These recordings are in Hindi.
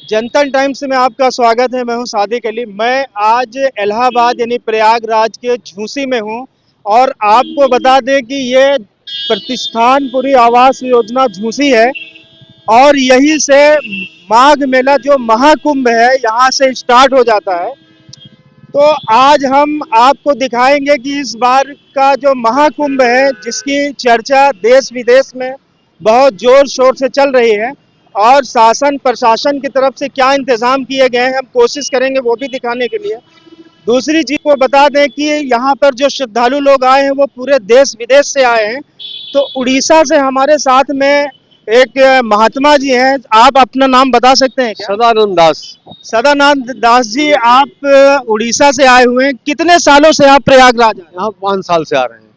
जनतन टाइम्स में आपका स्वागत है। मैं हूं सादिक अली। मैं आज इलाहाबाद यानी प्रयागराज के झूसी में हूं और आपको बता दें कि ये प्रतिष्ठानपुरी आवास योजना झूसी है और यहीं से माघ मेला जो महाकुंभ है यहाँ से स्टार्ट हो जाता है। तो आज हम आपको दिखाएंगे कि इस बार का जो महाकुंभ है जिसकी चर्चा देश विदेश में बहुत जोर शोर से चल रही है और शासन प्रशासन की तरफ से क्या इंतजाम किए गए हैं हम कोशिश करेंगे वो भी दिखाने के लिए। दूसरी चीज को बता दें कि यहाँ पर जो श्रद्धालु लोग आए हैं वो पूरे देश विदेश से आए हैं। तो उड़ीसा से हमारे साथ में एक महात्मा जी हैं। आप अपना नाम बता सकते हैं क्या? सदानंद दास। सदानंद दास जी, आप उड़ीसा से आए हुए हैं। कितने सालों से आप प्रयागराज आए हैं? यहाँ 5 साल से आ रहे हैं।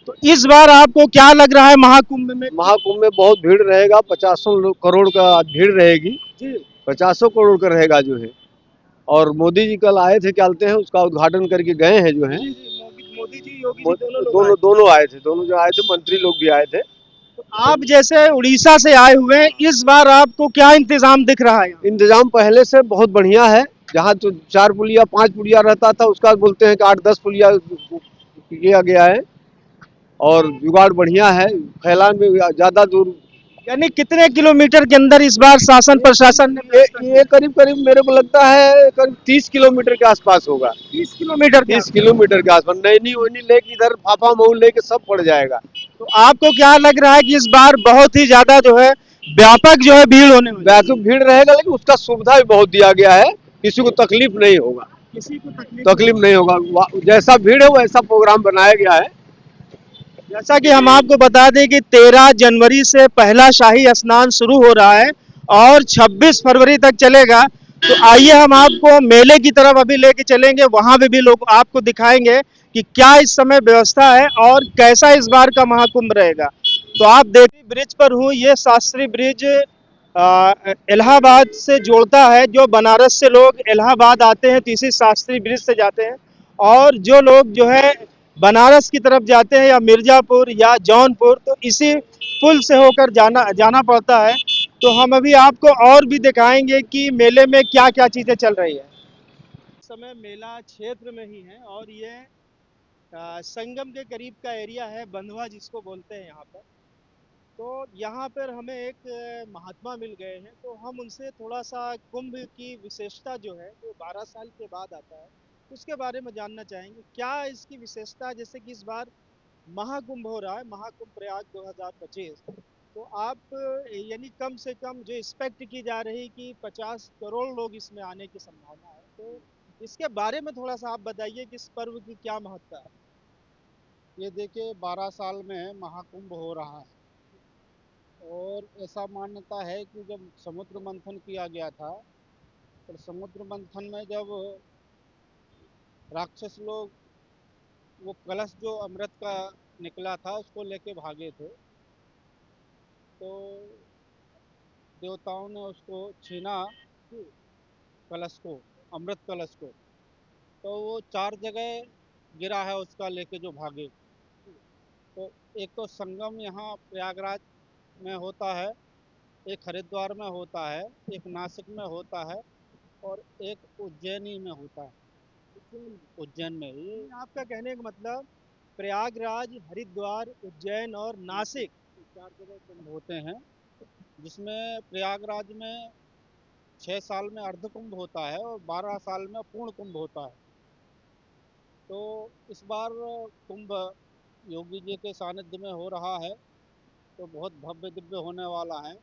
तो इस बार आपको क्या लग रहा है महाकुंभ में? महाकुंभ में बहुत भीड़ रहेगा, 50 करोड़ का भीड़ रहेगी। जी 50 करोड़ का रहेगा जो है। और मोदी जी कल आए थे, क्या बोलते हैं, उसका उद्घाटन करके गए हैं जो है। जी जी, मोदी जी योगी जी दोनों लोग आए दोनों थे। दोनों आए थे, दोनों जो आए थे, मंत्री लोग भी आए थे। तो आप जैसे उड़ीसा से आए हुए हैं, इस बार आपको क्या इंतजाम दिख रहा है यहाँ? इंतजाम पहले से बहुत बढ़िया है। जहाँ तो 4 पुलिया 5 पुलिया रहता था, उसका बोलते हैं कि 8-10 पुलिया किया गया है। और जुगाड़ बढ़िया है, फैलान में ज्यादा दूर। यानी कितने किलोमीटर के अंदर इस बार शासन प्रशासन ने ये करीब करीब मेरे को लगता है करीब 30 किलोमीटर के आसपास होगा। 30 किलोमीटर के 30 किलोमीटर के आसपास, नैनी वैनी लेके इधर फाफा मऊ लेके सब पड़ जाएगा। तो आपको क्या लग रहा है कि इस बार बहुत ही ज्यादा जो है व्यापक जो है भीड़ होने वाली है? वैसे भीड़ रहेगा, लेकिन उसका सुविधा भी बहुत दिया गया है, किसी को तकलीफ नहीं होगा। किसी को तकलीफ नहीं होगा, जैसा भीड़ है वैसा प्रोग्राम बनाया गया है। जैसा कि हम आपको बता दें कि 13 जनवरी से पहला शाही स्नान शुरू हो रहा है और 26 फरवरी तक चलेगा। तो आइए हम आपको मेले की तरफ अभी लेके चलेंगे, वहां पे भी लोग आपको दिखाएंगे कि क्या इस समय व्यवस्था है और कैसा इस बार का महाकुंभ रहेगा। तो आप देखिए ब्रिज पर हूँ, ये शास्त्री ब्रिज इलाहाबाद से जोड़ता है। जो बनारस से लोग इलाहाबाद आते हैं तो इसी शास्त्री ब्रिज से जाते हैं और जो लोग जो है बनारस की तरफ जाते हैं या मिर्जापुर या जौनपुर तो इसी पुल से होकर जाना जाना पड़ता है। तो हम अभी आपको और भी दिखाएंगे कि मेले में क्या क्या चीज़ें चल रही है। इस समय मेला क्षेत्र में ही है और ये संगम के करीब का एरिया है, बंधवा जिसको बोलते हैं यहाँ पर। तो यहाँ पर हमें एक महात्मा मिल गए हैं तो हम उनसे थोड़ा सा कुंभ की विशेषता जो है जो 12 साल के बाद आता है उसके बारे में जानना चाहेंगे। क्या इसकी विशेषता, जैसे कि इस बार महाकुंभ हो रहा है, महाकुंभ प्रयाग 2025। तो आप यानी कम से कम जो एक्सपेक्ट की जा रही कि 50 करोड़ लोग इसमें आने की संभावना है, तो इसके बारे में थोड़ा सा आप बताइए कि इस पर्व की क्या महत्ता है। ये देखिए 12 साल में महाकुंभ हो रहा है और ऐसा मान्यता है कि जब समुद्र मंथन किया गया था तो समुद्र मंथन में जब राक्षस लोग वो कलश जो अमृत का निकला था उसको लेके भागे थे, तो देवताओं ने उसको छीना, कलश को, अमृत कलश को। तो वो 4 जगह गिरा है उसका लेके जो भागे। तो एक तो संगम यहाँ प्रयागराज में होता है, एक हरिद्वार में होता है, एक नासिक में होता है और एक उज्जैनी में होता है। उज्जैन में ये आपका कहने का मतलब प्रयागराज, हरिद्वार, उज्जैन और नासिक 4 जगह कुंभ होते हैं, जिसमें प्रयागराज में 6 साल में अर्ध कुंभ होता है और 12 साल में पूर्ण कुंभ होता है। तो इस बार कुंभ योगी जी के सानिध्य में हो रहा है, तो बहुत भव्य दिव्य होने वाला है।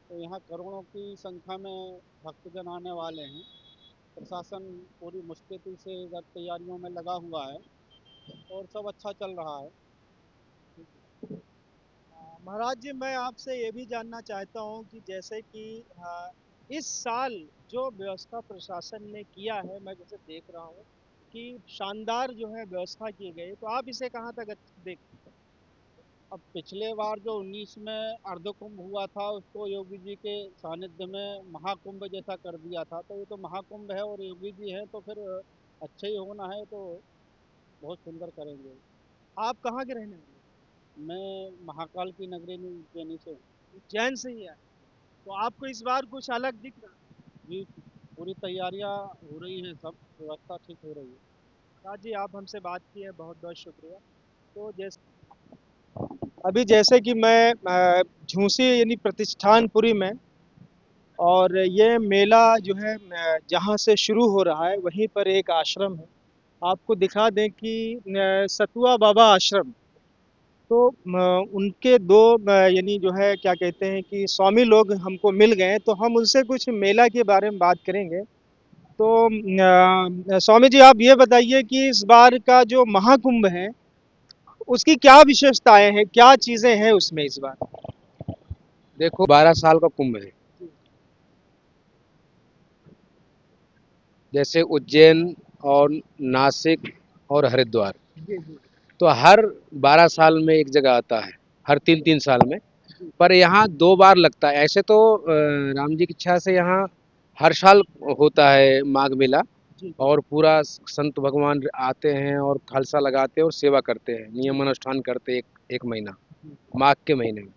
तो यहाँ करोड़ों की संख्या में भक्तजन आने वाले हैं। प्रशासन पूरी मुस्तैदी से इधर तैयारियों में लगा हुआ है और सब अच्छा चल रहा है। महाराज जी, मैं आपसे ये भी जानना चाहता हूँ कि जैसे कि इस साल जो व्यवस्था प्रशासन ने किया है, मैं जैसे देख रहा हूँ कि शानदार जो है व्यवस्था की गई, तो आप इसे कहाँ तक देखते हैं? अब पिछले बार जो 19 में अर्ध कुंभ हुआ था उसको योगी जी के सानिध्य में महाकुंभ जैसा कर दिया था, तो ये तो महाकुंभ है और योगी जी हैं तो फिर अच्छा ही होना है, तो बहुत सुंदर करेंगे। आप कहाँ के रहने वाले मैं महाकाल की नगरी में उज्जैनी से हूँ। हैं? उज्जैन से ही है। तो आपको इस बार कुछ अलग दिख रहा है? अभी पूरी तैयारियां हो रही हैं, सब व्यवस्था ठीक हो रही है। राज जी, आप हमसे बात किए, बहुत बहुत शुक्रिया। तो जैसे अभी जैसे कि मैं झूसी यानी प्रतिष्ठानपुरी में, और ये मेला जो है जहाँ से शुरू हो रहा है वहीं पर एक आश्रम है। आपको दिखा दें कि सतुआ बाबा आश्रम। तो उनके दो यानी जो है क्या कहते हैं कि स्वामी लोग हमको मिल गए हैं, तो हम उनसे कुछ मेला के बारे में बात करेंगे। तो स्वामी जी, आप ये बताइए कि इस बार का जो महाकुंभ है उसकी क्या विशेषताएं हैं, क्या चीजें हैं उसमें इस बार? देखो 12 साल का कुंभ है। जैसे उज्जैन और नासिक और हरिद्वार, जी जी तो हर 12 साल में एक जगह आता है, हर 3-3 साल में। पर यहाँ 2 बार लगता है। ऐसे तो राम जी की इच्छा से यहाँ हर साल होता है माघ मेला, जी और पूरा संत भगवान आते हैं और खालसा लगाते हैं और सेवा करते हैं, नियम अनुष्ठान करते हैं एक महीना माघ के महीने में।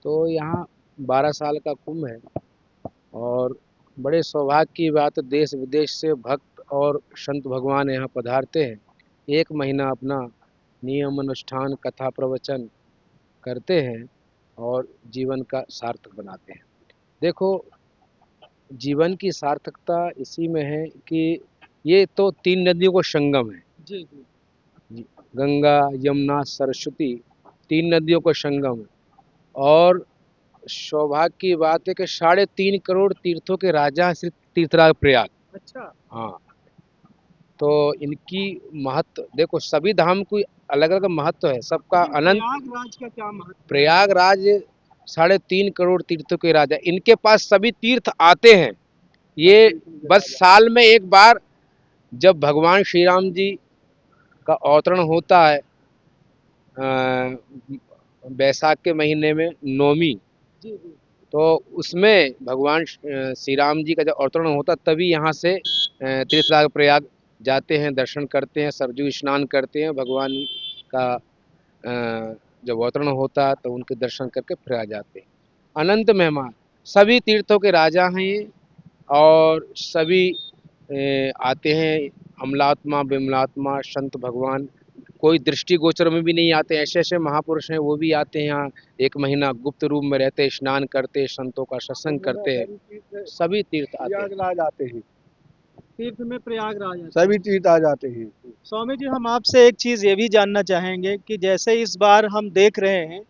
तो यहाँ 12 साल का कुंभ है, और बड़े सौभाग्य की बात है, देश विदेश से भक्त और संत भगवान यहाँ पधारते हैं। एक महीना अपना नियम अनुष्ठान कथा प्रवचन करते हैं और जीवन का सार्थक बनाते हैं। देखो, जीवन की सार्थकता इसी में है कि ये तो 3 नदियों का संगम है। जी जी जी, गंगा यमुना सरस्वती, 3 नदियों का संगम है। और सौभाग्य की बात है कि 3.5 करोड़ तीर्थों के राजा हैं सिर्फ तीर्थराज प्रयाग। अच्छा। हाँ, तो इनकी महत्व देखो, सभी धाम की अलग अलग महत्व है, सबका अनंत। प्रयागराज का क्या महत्व है? प्रयागराज 3.5 करोड़ तीर्थों के राजा, इनके पास सभी तीर्थ आते हैं। ये बस साल में एक बार, जब भगवान श्री राम जी का अवतरण होता है, बैसाख के महीने में नौमी, जी जी तो उसमें भगवान श्री राम जी का जब अवतरण होता, तभी यहाँ से तीर्थराज प्रयाग जाते हैं, दर्शन करते हैं, सरयू स्नान करते हैं। भगवान का जब अवतरण होता है तो उनके दर्शन करके फिर आ जाते हैं। अनंत मेहमान, सभी तीर्थों के राजा हैं ये, और सभी आते हैं। अमलात्मा विमलात्मा संत भगवान कोई दृष्टिगोचर में भी नहीं आते, ऐसे ऐसे महापुरुष हैं, वो भी आते हैं यहाँ। एक महीना गुप्त रूप में रहते, स्नान करते, संतों का सत्संग करते हैं। सभी तीर्थ आते हैं। प्रयागराज आते हैं, तीर्थ में प्रयागराज है। सभी तीर्थ आ जाते हैं। स्वामी जी, हम आपसे एक चीज ये भी जानना चाहेंगे कि जैसे इस बार हम देख रहे हैं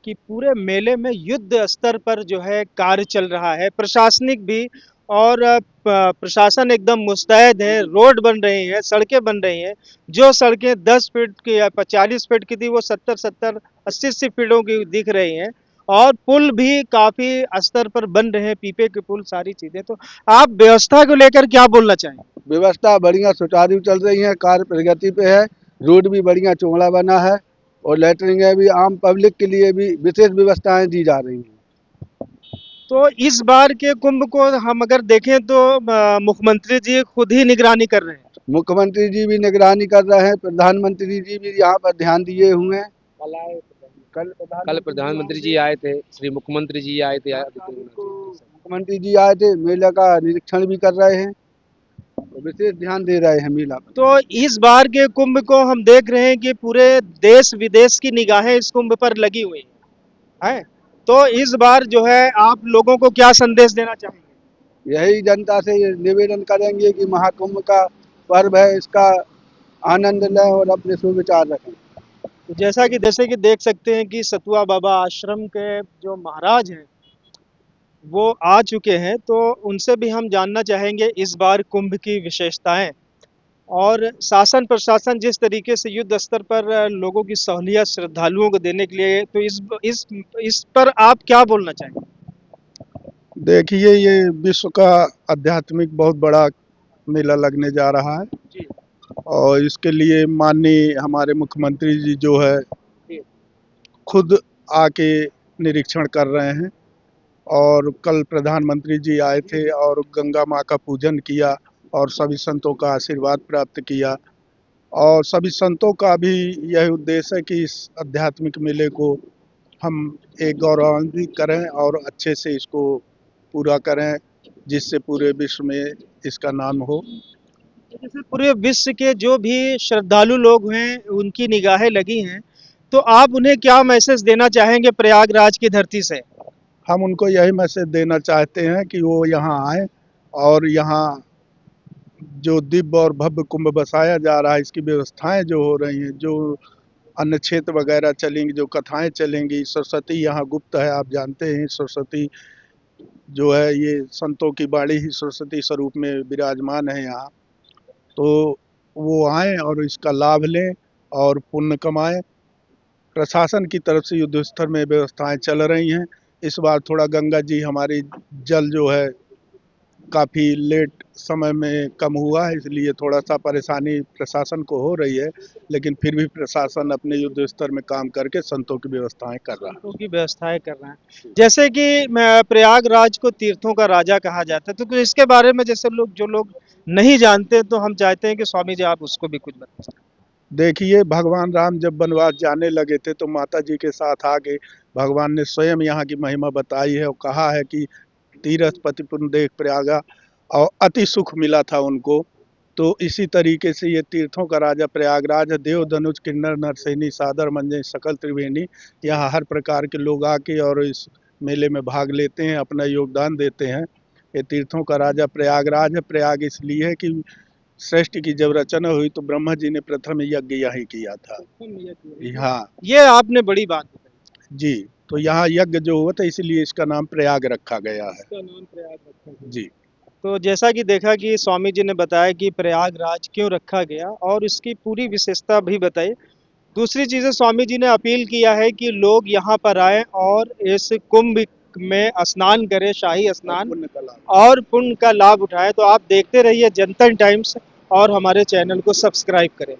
कि पूरे मेले में युद्ध स्तर पर जो है कार्य चल रहा है, प्रशासनिक भी, और प्रशासन एकदम मुस्तैद है। रोड बन रही है, सड़कें बन रही हैं। जो सड़कें 10 फीट की या 40 फीट की थी, वो 70-70 80-80 फीटों की दिख रही हैं। और पुल भी काफी स्तर पर बन रहे हैं, पीपे के पुल, सारी चीजें। तो आप व्यवस्था को लेकर क्या बोलना चाहेंगे? व्यवस्था बढ़िया सुचारू चल रही है, कार्य प्रगति पे है। रोड भी बढ़िया चौड़ा बना है, और लेटरिंग भी आम पब्लिक के लिए भी विशेष व्यवस्थाएं दी जा रही हैं। तो इस बार के कुंभ को हम अगर देखें तो मुख्यमंत्री जी खुद ही निगरानी कर रहे हैं। मुख्यमंत्री जी भी निगरानी कर रहे हैं, प्रधानमंत्री जी भी यहाँ पर ध्यान दिए हुए हैं। कल प्रधानमंत्री जी आए थे, श्री मुख्यमंत्री जी आए थे। मुख्यमंत्री जी आए थे, मेला का निरीक्षण भी कर रहे हैं, तो विशेष ध्यान दे रहे हैं मेला पर। तो इस बार के कुंभ को हम देख रहे हैं कि पूरे देश विदेश की निगाहें इस कुंभ पर लगी हुई हैं। तो इस बार जो है आप लोगों को क्या संदेश देना चाहेंगे? यही जनता से निवेदन करेंगे कि महाकुंभ का पर्व है, इसका आनंद लें और अपने सुविचार रखें। तो जैसे कि देख सकते हैं कि सतुआ बाबा आश्रम के जो महाराज हैं वो आ चुके हैं, तो उनसे भी हम जानना चाहेंगे इस बार कुंभ की विशेषताएं, और शासन प्रशासन जिस तरीके से युद्ध स्तर पर लोगों की सहूलियत श्रद्धालुओं को देने के लिए। तो इस पर आप क्या बोलना चाहेंगे? देखिए, ये विश्व का आध्यात्मिक बहुत बड़ा मेला लगने जा रहा है, जी और इसके लिए माननीय हमारे मुख्यमंत्री जी जो है जी खुद आके निरीक्षण कर रहे हैं। और कल प्रधानमंत्री जी आए थे और गंगा माँ का पूजन किया और सभी संतों का आशीर्वाद प्राप्त किया। और सभी संतों का भी यह उद्देश्य है कि इस आध्यात्मिक मेले को हम एक गौरवान्वित करें और अच्छे से इसको पूरा करें। जिससे पूरे विश्व में इसका नाम हो। जैसे पूरे विश्व के जो भी श्रद्धालु लोग हैं उनकी निगाहें लगी हैं, तो आप उन्हें क्या मैसेज देना चाहेंगे प्रयागराज की धरती से? हम उनको यही मैसेज देना चाहते हैं कि वो यहाँ आए और यहाँ जो दिव्य और भव्य कुंभ बसाया जा रहा है, इसकी व्यवस्थाएं जो हो रही हैं, जो अन्न क्षेत्र वगैरह चलेंगी, जो कथाएं चलेंगी, सरस्वती यहाँ गुप्त है, आप जानते हैं सरस्वती जो है ये संतों की बाणी ही सरस्वती स्वरूप में विराजमान है यहाँ। तो वो आएं और इसका लाभ लें और पुण्य कमाएं। प्रशासन की तरफ से युद्ध स्तर में व्यवस्थाएं चल रही हैं। इस बार थोड़ा गंगा जी हमारी जल जो है काफ़ी लेट समय में कम हुआ है, इसलिए थोड़ा सा परेशानी प्रशासन को हो रही है, लेकिन फिर भी प्रशासन अपने युद्ध स्तर में काम करके संतों की व्यवस्थाएं कर रहा है। तीर्थों की व्यवस्थाएं कर रहे हैं, जैसे कि प्रयागराज को तीर्थों का राजा कहा जाता है, तो कुछ इसके बारे में जैसे जो लोग नहीं जानते, तो हम चाहते हैं कि स्वामी जी आप उसको भी कुछ बताएं। देखिए, भगवान राम जब वनवास जाने लगे थे तो माता जी के साथ आके भगवान ने स्वयं यहाँ की महिमा बताई है और कहा है कि तीरथ पति पुण्य देख प्रयागा, और अति सुख मिला था उनको। तो इसी तरीके से ये तीर्थों का राजा प्रयागराज है। देव धनुष किन्नर नरसैनी सादर मंजन सकल त्रिवेणी, यहाँ हर प्रकार के लोग आके और इस मेले में भाग लेते हैं, अपना योगदान देते हैं। ये तीर्थों का राजा प्रयागराज है। प्रयाग इसलिए है कि सृष्टि की जब रचना हुई तो ब्रह्मा जी ने प्रथम यज्ञ यही किया था। हाँ ये आपने बड़ी बात बताई। जी, तो यहाँ यज्ञ जो हुआ था इसलिए इसका नाम प्रयाग रखा गया है। इसका नाम प्रयाग रखा गया। जी, तो जैसा कि देखा कि स्वामी जी ने बताया कि प्रयागराज क्यों रखा गया और इसकी पूरी विशेषता भी बताई। दूसरी चीज़ें स्वामी जी ने अपील किया है कि लोग यहाँ पर आए और इस कुंभ में स्नान करें, शाही स्नान, पुण्य का लाभ। और पुण्य का लाभ उठाएं। तो आप देखते रहिए जनतन टाइम्स और हमारे चैनल को सब्सक्राइब करें।